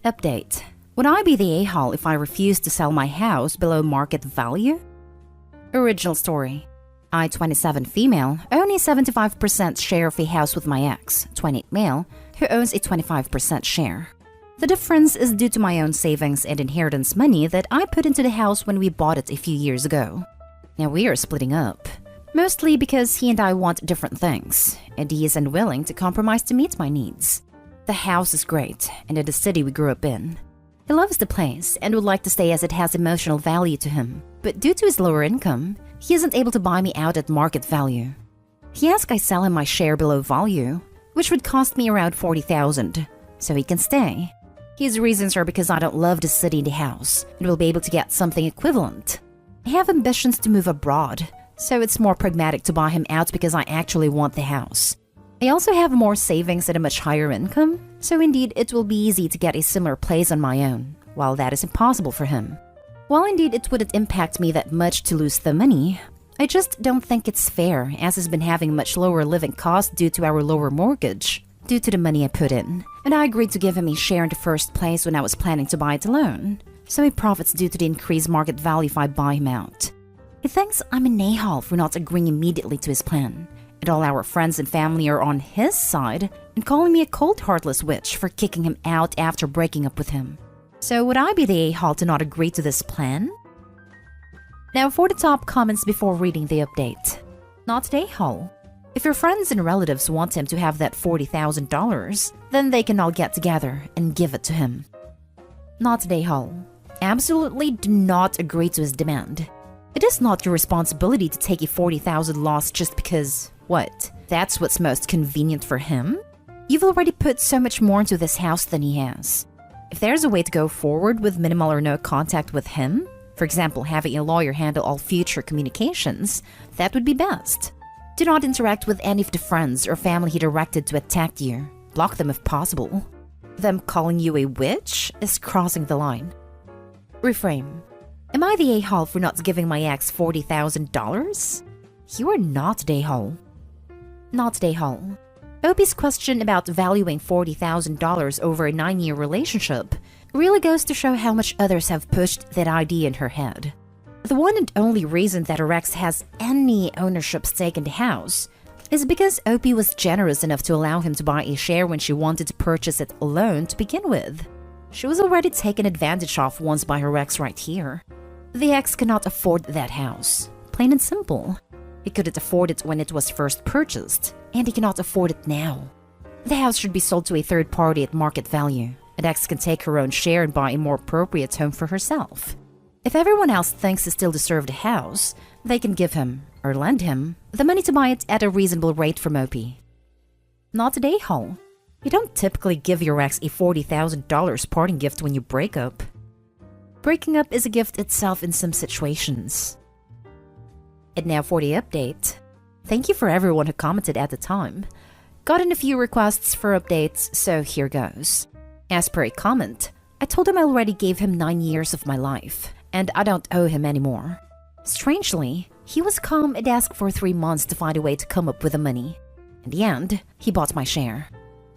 Update. Would I be the a-hole if I refused to sell my house below market value? Original story. I, 27 female, own a 75% share of a house with my ex, 28 male, who owns a 25% share. The difference is due to my own savings and inheritance money that I put into the house when we bought it a few years ago. Now we are splitting up, mostly because he and I want different things, and he is unwilling to compromise to meet my needs. The house is great, and in the city we grew up in. He loves the place and would like to stay as it has emotional value to him, but due to his lower income, he isn't able to buy me out at market value. He asks I sell him my share below value, which would cost me around $40,000, so he can stay. His reasons are because I don't love the city and the house, and will be able to get something equivalent. I have ambitions to move abroad, so it's more pragmatic to buy him out because I actually want the house. I also have more savings and a much higher income, so indeed it will be easy to get a similar place on my own, while that is impossible for him. While indeed it wouldn't impact me that much to lose the money, I just don't think it's fair as he's been having much lower living costs due to our lower mortgage, due to the money I put in, and I agreed to give him a share in the first place when I was planning to buy it alone. So he profits due to the increased market value if I buy him out. He thinks I'm an a-hole for not agreeing immediately to his plan, and all our friends and family are on his side and calling me a cold heartless witch for kicking him out after breaking up with him. So would I be the a-hole to not agree to this plan? Now for the top comments before reading the update. Not the a-hole. If your friends and relatives want him to have that $40,000, then they can all get together and give it to him. Not the a-hole. Absolutely do not agree to his demand. It is not your responsibility to take a $40,000 loss just because, what, that's what's most convenient for him? You've already put so much more into this house than he has. If there's a way to go forward with minimal or no contact with him, for example having a lawyer handle all future communications, that would be best. Do not interact with any of the friends or family he directed to attack you. Block them if possible. Them calling you a witch is crossing the line. Reframe. Am I the a-hole for not giving my ex $40,000? You are not the a-hole. Not the a-hole. Opie's question about valuing $40,000 over a 9-year relationship really goes to show how much others have pushed that idea in her head. The one and only reason that her ex has any ownership stake in the house is because Opie was generous enough to allow him to buy a share when she wanted to purchase it alone to begin with. She was already taken advantage of once by her ex right here. The ex cannot afford that house. Plain and simple. He couldn't afford it when it was first purchased, and he cannot afford it now. The house should be sold to a third party at market value. An ex can take her own share and buy a more appropriate home for herself. If everyone else thinks he still deserves the house, they can give him, or lend him, the money to buy it at a reasonable rate from Opie. Not a a-hole. You don't typically give your ex a $40,000 parting gift when you break up. Breaking up is a gift itself in some situations. And now for the update. Thank you for everyone who commented at the time. Gotten a few requests for updates, so here goes. As per a comment, I told him I already gave him 9 years of my life, and I don't owe him anymore. Strangely, he was calm and asked for 3 months to find a way to come up with the money. In the end, he bought my share.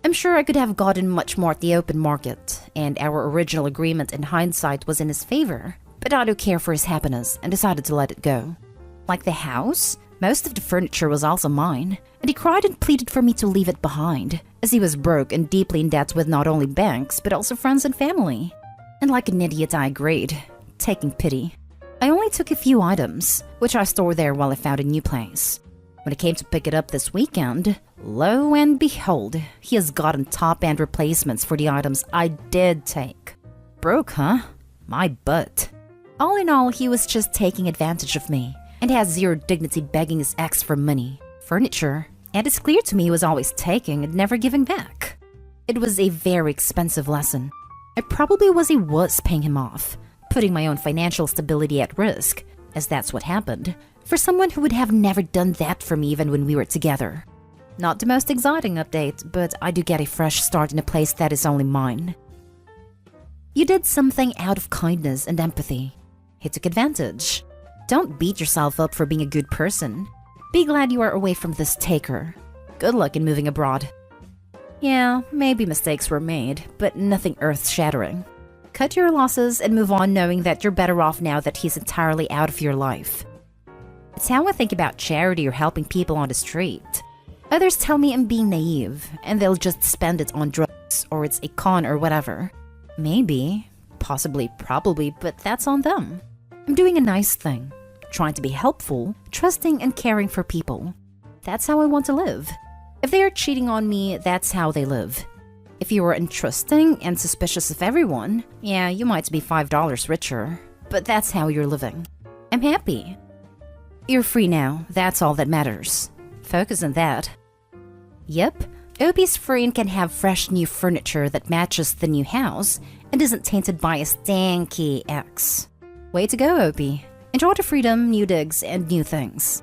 I'm sure I could have gotten much more at the open market, and our original agreement in hindsight was in his favor, but I don't care for his happiness and decided to let it go. Like the house, most of the furniture was also mine, and he cried and pleaded for me to leave it behind, as he was broke and deeply in debt with not only banks but also friends and family. And like an idiot I agreed, taking pity. I only took a few items, which I stored there while I found a new place. When I came to pick it up this weekend, lo and behold, he has gotten top-end replacements for the items I did take. Broke, huh? My butt. All in all, he was just taking advantage of me, and has zero dignity begging his ex for money, furniture, and it's clear to me he was always taking and never giving back. It was a very expensive lesson. I probably was a wuss paying him off, putting my own financial stability at risk, as that's what happened, for someone who would have never done that for me even when we were together. Not the most exciting update, but I do get a fresh start in a place that is only mine. You did something out of kindness and empathy. He took advantage. Don't beat yourself up for being a good person. Be glad you are away from this taker. Good luck in moving abroad. Yeah, maybe mistakes were made, but nothing earth-shattering. Cut your losses and move on knowing that you're better off now that he's entirely out of your life. It's how I think about charity or helping people on the street. Others tell me I'm being naive, and they'll just spend it on drugs, or it's a con or whatever. Maybe, possibly, probably, but that's on them. I'm doing a nice thing, trying to be helpful, trusting and caring for people. That's how I want to live. If they are cheating on me, that's how they live. If you are untrusting and suspicious of everyone, yeah, you might be $5 richer, but that's how you're living. I'm happy. You're free now, that's all that matters. Focus on that. Yep, Opie's free and can have fresh new furniture that matches the new house and isn't tainted by a stanky ex. Way to go, Opie. Enjoy the freedom, new digs, and new things.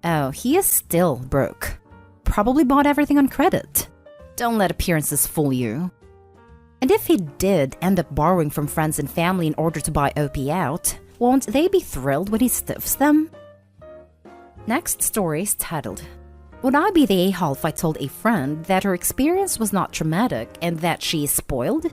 Oh, he is still broke. Probably bought everything on credit. Don't let appearances fool you. And if he did end up borrowing from friends and family in order to buy Opie out, won't they be thrilled when he stiffs them? Next story is titled, Would I be the a-hole if I told a friend that her experience was not traumatic and that she is spoiled?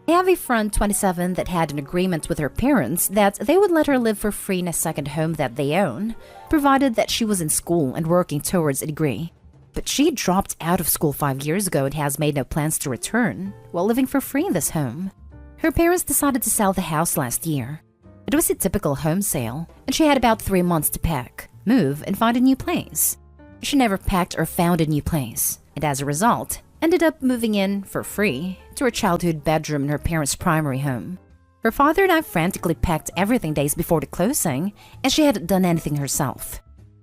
I have a friend, 27, that had an agreement with her parents that they would let her live for free in a second home that they own, provided that she was in school and working towards a degree. But she dropped out of school 5 years ago and has made no plans to return, while living for free in this home. Her parents decided to sell the house last year. It was a typical home sale, and she had about 3 months to pack, move, and find a new place. She never packed or found a new place, and as a result, ended up moving in, for free, to her childhood bedroom in her parents' primary home. Her father and I frantically packed everything days before the closing, and she hadn't done anything herself.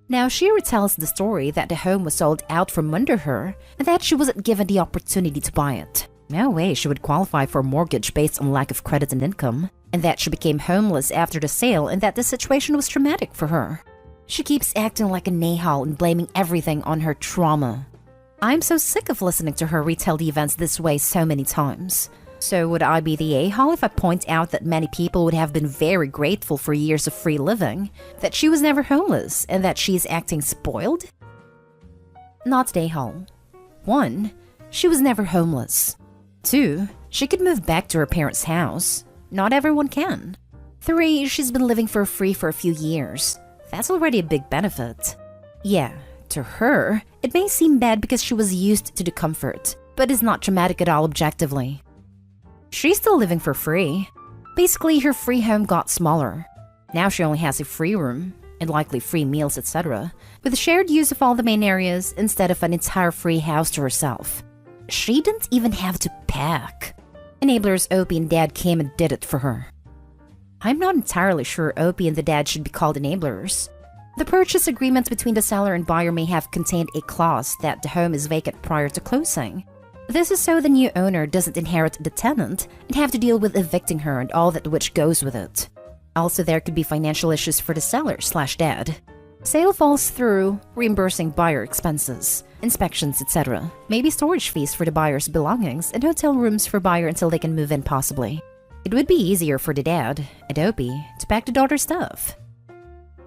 Now she retells the story that the home was sold out from under her, and that she wasn't given the opportunity to buy it. No way she would qualify for a mortgage based on lack of credit and income, and that she became homeless after the sale and that the situation was traumatic for her. She keeps acting like a nahal and blaming everything on her trauma. I'm so sick of listening to her retell the events this way so many times. So would I be the a-hole if I point out that many people would have been very grateful for years of free living, that she was never homeless, and that she's acting spoiled? Not the a-hole. 1. She was never homeless. 2. She could move back to her parents' house. Not everyone can. 3. She's been living for free for a few years. That's already a big benefit. Yeah, to her, it may seem bad because she was used to the comfort, but it's not traumatic at all objectively. She's still living for free. Basically, her free home got smaller. Now she only has a free room, and likely free meals, etc., with shared use of all the main areas instead of an entire free house to herself. She didn't even have to pack. Enablers Opie and Dad came and did it for her. I'm not entirely sure Opie and the dad should be called enablers. The purchase agreement between the seller and buyer may have contained a clause that the home is vacant prior to closing. This is so the new owner doesn't inherit the tenant and have to deal with evicting her and all that which goes with it. Also, there could be financial issues for the seller/dad. Sale falls through, reimbursing buyer expenses, inspections, etc. Maybe storage fees for the buyer's belongings and hotel rooms for buyer until they can move in possibly. It would be easier for the dad and Opie to pack the daughter's stuff.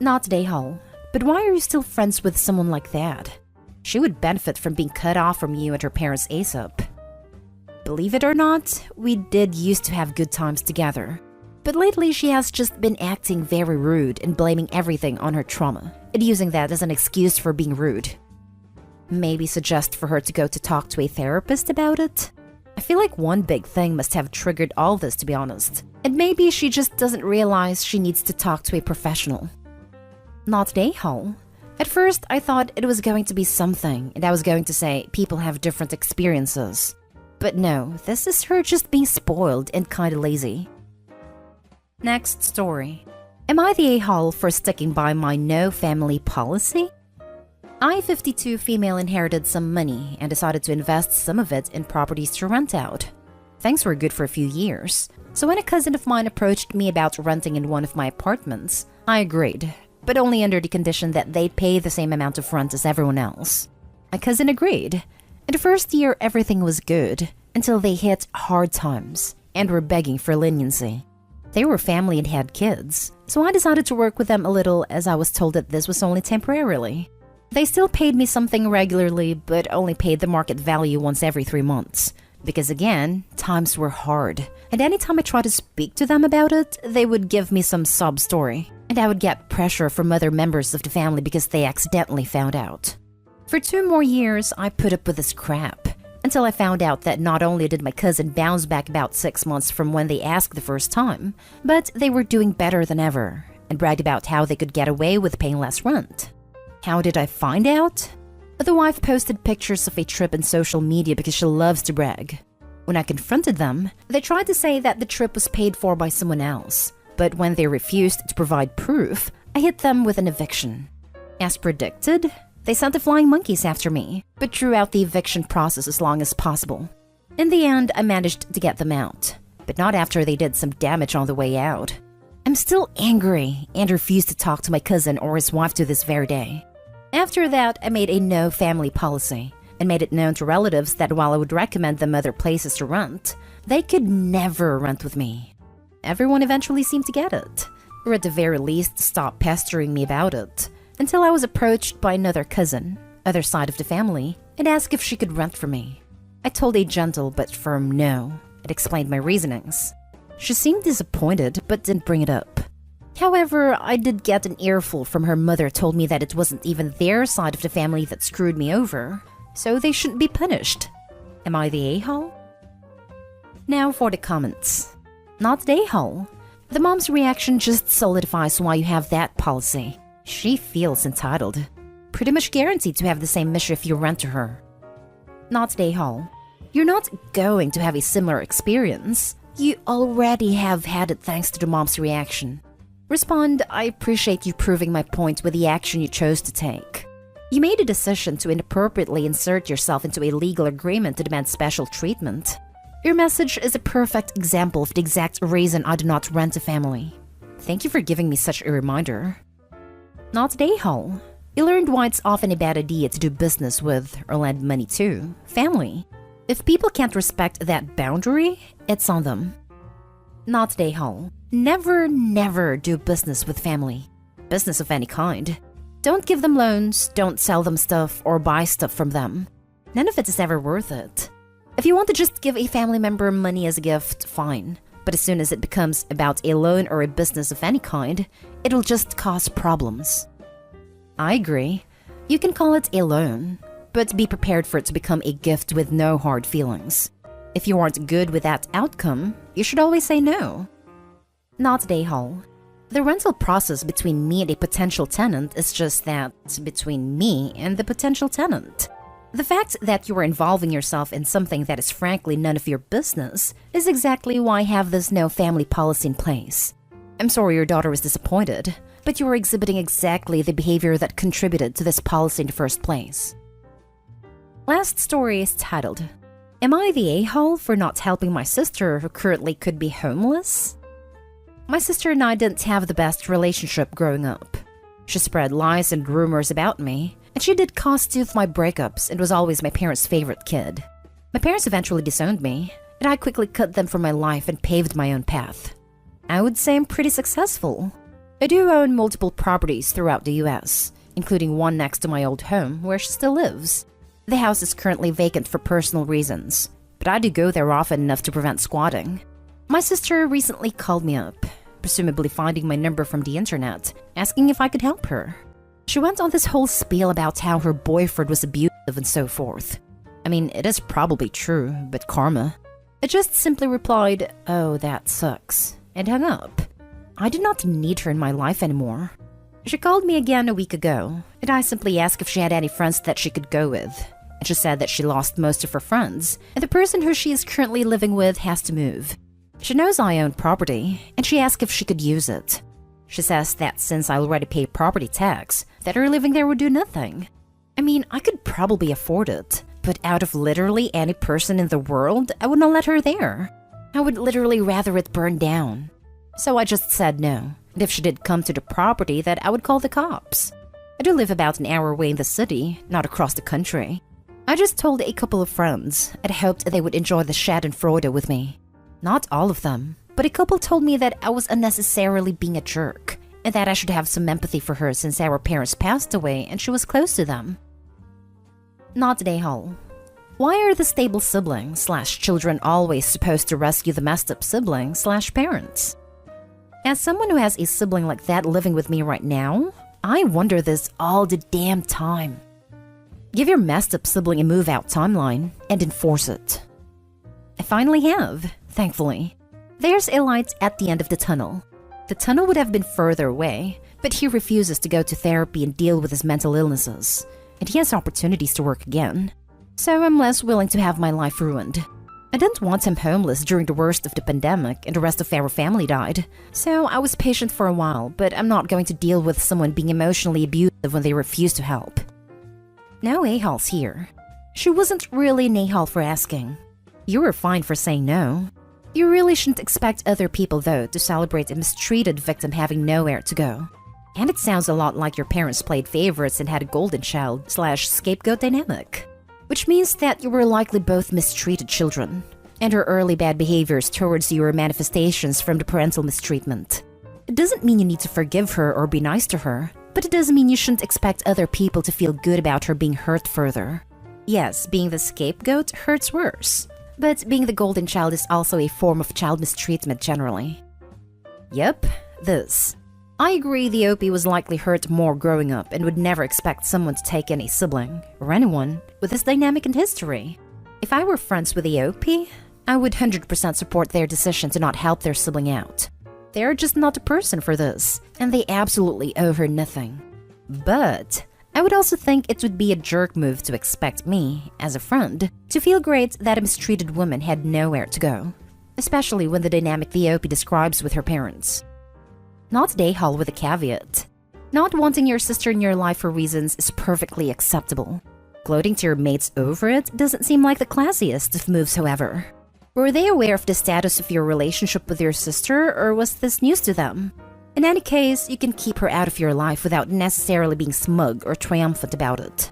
Not the a-hole, but why are you still friends with someone like that? She would benefit from being cut off from you and her parents ASAP. Believe it or not, we did used to have good times together. But lately she has just been acting very rude and blaming everything on her trauma, and using that as an excuse for being rude. Maybe suggest for her to go to talk to a therapist about it? I feel like one big thing must have triggered all this, to be honest. And maybe she just doesn't realize she needs to talk to a professional. Not the a-hole. At first, I thought it was going to be something, and I was going to say people have different experiences. But no, this is her just being spoiled and kinda lazy. Next story. Am I the a-hole for sticking by my no family policy? I, 52 female, inherited some money and decided to invest some of it in properties to rent out. Things were good for a few years, so when a cousin of mine approached me about renting in one of my apartments, I agreed, but only under the condition that they'd pay the same amount of rent as everyone else. My cousin agreed. In the first year, everything was good, until they hit hard times and were begging for leniency. They were family and had kids, so I decided to work with them a little as I was told that this was only temporarily. They still paid me something regularly, but only paid the market value once every 3 months. Because again, times were hard. And anytime I tried to speak to them about it, they would give me some sob story. And I would get pressure from other members of the family because they accidentally found out. For 2 more years, I put up with this crap. Until I found out that not only did my cousin bounce back about 6 months from when they asked the first time, but they were doing better than ever, and bragged about how they could get away with paying less rent. How did I find out? The wife posted pictures of a trip in social media because she loves to brag. When I confronted them, they tried to say that the trip was paid for by someone else, but when they refused to provide proof, I hit them with an eviction. As predicted, they sent the flying monkeys after me, but drew out the eviction process as long as possible. In the end, I managed to get them out, but not after they did some damage on the way out. I'm still angry and refuse to talk to my cousin or his wife to this very day. After that, I made a no family policy and made it known to relatives that while I would recommend them other places to rent, they could never rent with me. Everyone eventually seemed to get it, or at the very least stop pestering me about it, until I was approached by another cousin, other side of the family, and asked if she could rent for me. I told a gentle but firm no, and explained my reasonings. She seemed disappointed but didn't bring it up. However, I did get an earful from her mother told me that it wasn't even their side of the family that screwed me over, so they shouldn't be punished. Am I the a-hole? Now for the comments. Not the a-hole. The mom's reaction just solidifies why you have that policy. She feels entitled. Pretty much guaranteed to have the same issue if you rent to her. Not the a-hole. You're not going to have a similar experience. You already have had it thanks to the mom's reaction. Respond, I appreciate you proving my point with the action you chose to take. You made a decision to inappropriately insert yourself into a legal agreement to demand special treatment. Your message is a perfect example of the exact reason I do not rent a family. Thank you for giving me such a reminder. Not the a-hole. You learned why it's often a bad idea to do business with, or lend money to, family. If people can't respect that boundary, it's on them. Not the a-hole. Never, never do business with family. Business of any kind. Don't give them loans, don't sell them stuff, or buy stuff from them. None of it is ever worth it. If you want to just give a family member money as a gift, fine. But as soon as it becomes about a loan or a business of any kind, it'll just cause problems. I agree. You can call it a loan, but be prepared for it to become a gift with no hard feelings. If you aren't good with that outcome, you should always say no. Not the a-hole. The rental process between me and a potential tenant is just that, between me and the potential tenant. The fact that you are involving yourself in something that is frankly none of your business is exactly why I have this no family policy in place. I'm sorry your daughter was disappointed, but you are exhibiting exactly the behavior that contributed to this policy in the first place. Last story is titled, Am I the a-hole for not helping my sister who currently could be homeless? My sister and I didn't have the best relationship growing up. She spread lies and rumors about me, and she did cause two of my breakups and was always my parents' favorite kid. My parents eventually disowned me, and I quickly cut them from my life and paved my own path. I would say I'm pretty successful. I do own multiple properties throughout the US, including one next to my old home where she still lives. The house is currently vacant for personal reasons, but I do go there often enough to prevent squatting. My sister recently called me up, presumably finding my number from the internet, asking if I could help her. She went on this whole spiel about how her boyfriend was abusive and so forth. I mean, it is probably true, but karma. I just simply replied, "Oh, that sucks," and hung up. I do not need her in my life anymore. She called me again a week ago, and I simply asked if she had any friends that she could go with. And she said that she lost most of her friends, and the person who she is currently living with has to move. She knows I own property, and she asked if she could use it. She says that since I already pay property tax, that her living there would do nothing. I mean, I could probably afford it, but out of literally any person in the world, I would not let her there. I would literally rather it burn down. So I just said no, and if she did come to the property, that I would call the cops. I do live about an hour away in the city, not across the country. I just told a couple of friends, and hoped they would enjoy the schadenfreude with me. Not all of them, but a couple told me that I was unnecessarily being a jerk, and that I should have some empathy for her since our parents passed away and she was close to them. Not today, Hall. Why are the stable siblings/children always supposed to rescue the messed up siblings/parents? As someone who has a sibling like that living with me right now, I wonder this all the damn time. Give your messed up sibling a move-out timeline and enforce it. I finally have, thankfully. There's a light at the end of the tunnel. The tunnel would have been further away, but he refuses to go to therapy and deal with his mental illnesses, and he has opportunities to work again. So I'm less willing to have my life ruined. I didn't want him homeless during the worst of the pandemic and the rest of our family died, so I was patient for a while, but I'm not going to deal with someone being emotionally abusive when they refuse to help. No a-holes here. She wasn't really an a-hole for asking. You were fine for saying no. You really shouldn't expect other people, though, to celebrate a mistreated victim having nowhere to go. And it sounds a lot like your parents played favorites and had a golden child/scapegoat dynamic. Which means that you were likely both mistreated children, and her early bad behaviors towards you are manifestations from the parental mistreatment. It doesn't mean you need to forgive her or be nice to her, but it does mean you shouldn't expect other people to feel good about her being hurt further. Yes, being the scapegoat hurts worse, but being the golden child is also a form of child mistreatment generally. Yep, this. I agree the OP was likely hurt more growing up and would never expect someone to take in a sibling, or anyone, with this dynamic in history. If I were friends with the OP, I would 100% support their decision to not help their sibling out. They're just not the person for this, and they absolutely owe her nothing. But I would also think it would be a jerk move to expect me, as a friend, to feel great that a mistreated woman had nowhere to go, especially when the dynamic the OP describes with her parents. Not day-haul with a caveat. Not wanting your sister in your life for reasons is perfectly acceptable. Gloating to your mates over it doesn't seem like the classiest of moves, however. Were they aware of the status of your relationship with your sister, or was this news to them? In any case, you can keep her out of your life without necessarily being smug or triumphant about it.